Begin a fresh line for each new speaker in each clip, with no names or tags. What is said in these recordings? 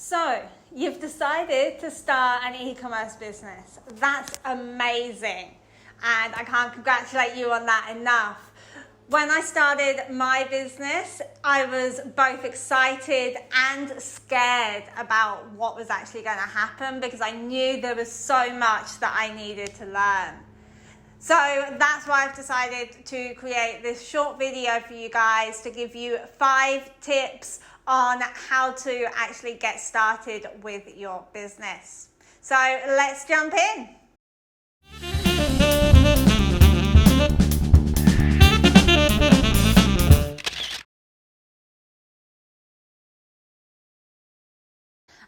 So, you've decided to start an e-commerce business. That's amazing. And I can't congratulate you on that enough. When I started my business, I was both excited and scared about what was actually going to happen because I knew there was so much that I needed to learn. So that's why I've decided to create this short video for you guys to give you 5 tips on how to actually get started with your business. So let's jump in.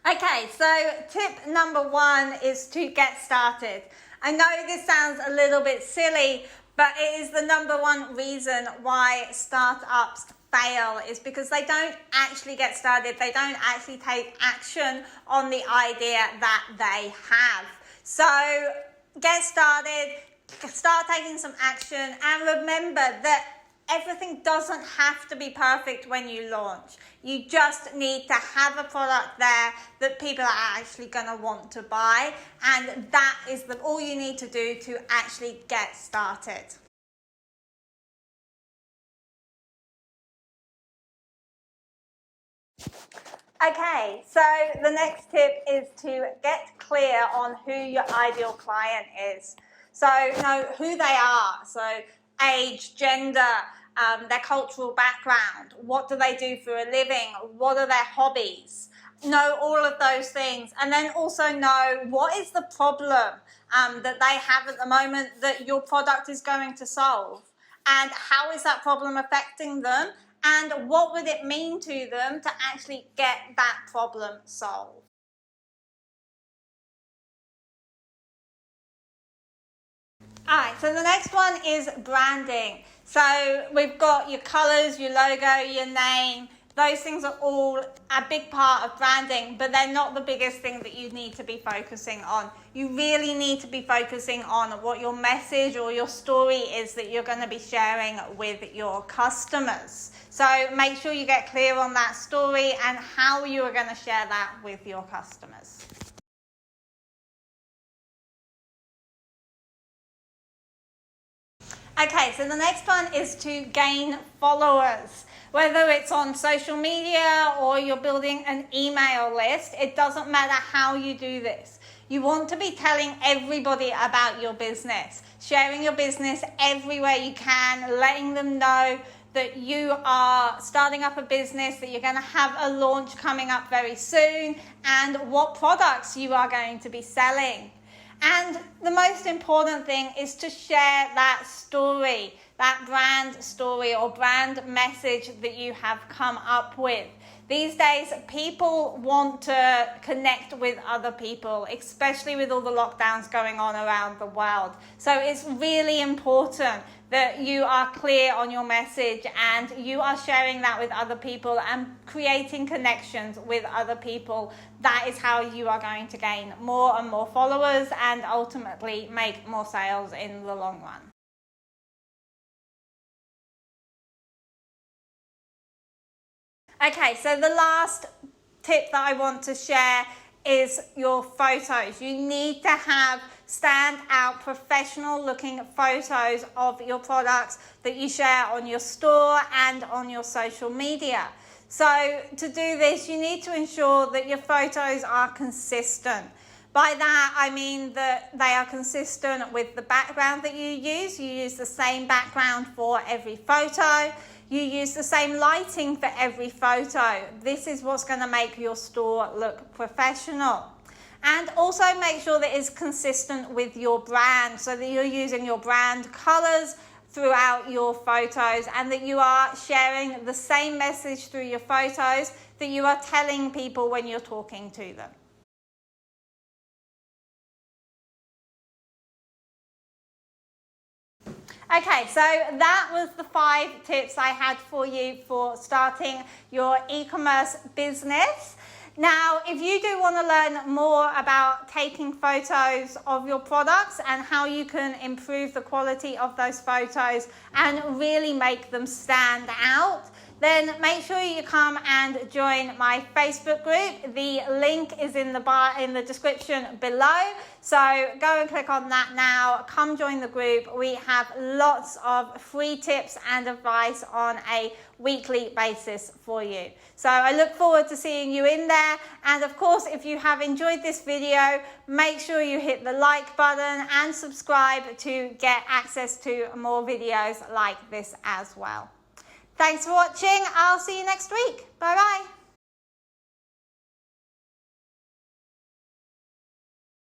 Okay, so tip number 1 is to get started. I know this sounds a little bit silly, but it is the number 1 reason why startups fail is because they don't actually get started. They don't actually take action on the idea that they have. So get started, start taking some action, and remember that everything doesn't have to be perfect when you launch. You just need to have a product there that people are actually going to want to buy, and that is all you need to do to actually get started. Okay, so the next tip is to get clear on who your ideal client is. So know who they are, so age, gender, their cultural background, what do they do for a living, what are their hobbies. Know all of those things, and then also know what is the problem that they have at the moment that your product is going to solve, and how is that problem affecting them, and what would it mean to them to actually get that problem solved. Alright, so the next one is branding. So we've got your colours, your logo, your name. Those things are all a big part of branding, but they're not the biggest thing that you need to be focusing on. You really need to be focusing on what your message or your story is that you're going to be sharing with your customers. So make sure you get clear on that story and how you are going to share that with your customers. Okay, so the next one is to gain followers. Whether it's on social media or you're building an email list, it doesn't matter how you do this. You want to be telling everybody about your business, sharing your business everywhere you can, letting them know that you are starting up a business, that you're going to have a launch coming up very soon, and what products you are going to be selling. And the most important thing is to share that story, that brand story or brand message that you have come up with. These days, people want to connect with other people, especially with all the lockdowns going on around the world. So it's really important that you are clear on your message and you are sharing that with other people and creating connections with other people. That is how you are going to gain more and more followers and ultimately make more sales in the long run. Okay, so the last tip that I want to share is your photos. You need to have stand-out, professional-looking photos of your products that you share on your store and on your social media. So to do this, you need to ensure that your photos are consistent. By that, I mean that they are consistent with the background that you use. You use the same background for every photo. You use the same lighting for every photo. This is what's going to make your store look professional. And also make sure that it's consistent with your brand, so that you're using your brand colors throughout your photos and that you are sharing the same message through your photos that you are telling people when you're talking to them. Okay, so that was the 5 tips I had for you for starting your e-commerce business. Now, if you do want to learn more about taking photos of your products and how you can improve the quality of those photos and really make them stand out, then make sure you come and join my Facebook group. The link is in the description below. So go and click on that now. Come join the group. We have lots of free tips and advice on a weekly basis for you. So I look forward to seeing you in there. And of course, if you have enjoyed this video, make sure you hit the like button and subscribe to get access to more videos like this as well. Thanks for watching. I'll see you next week. Bye bye.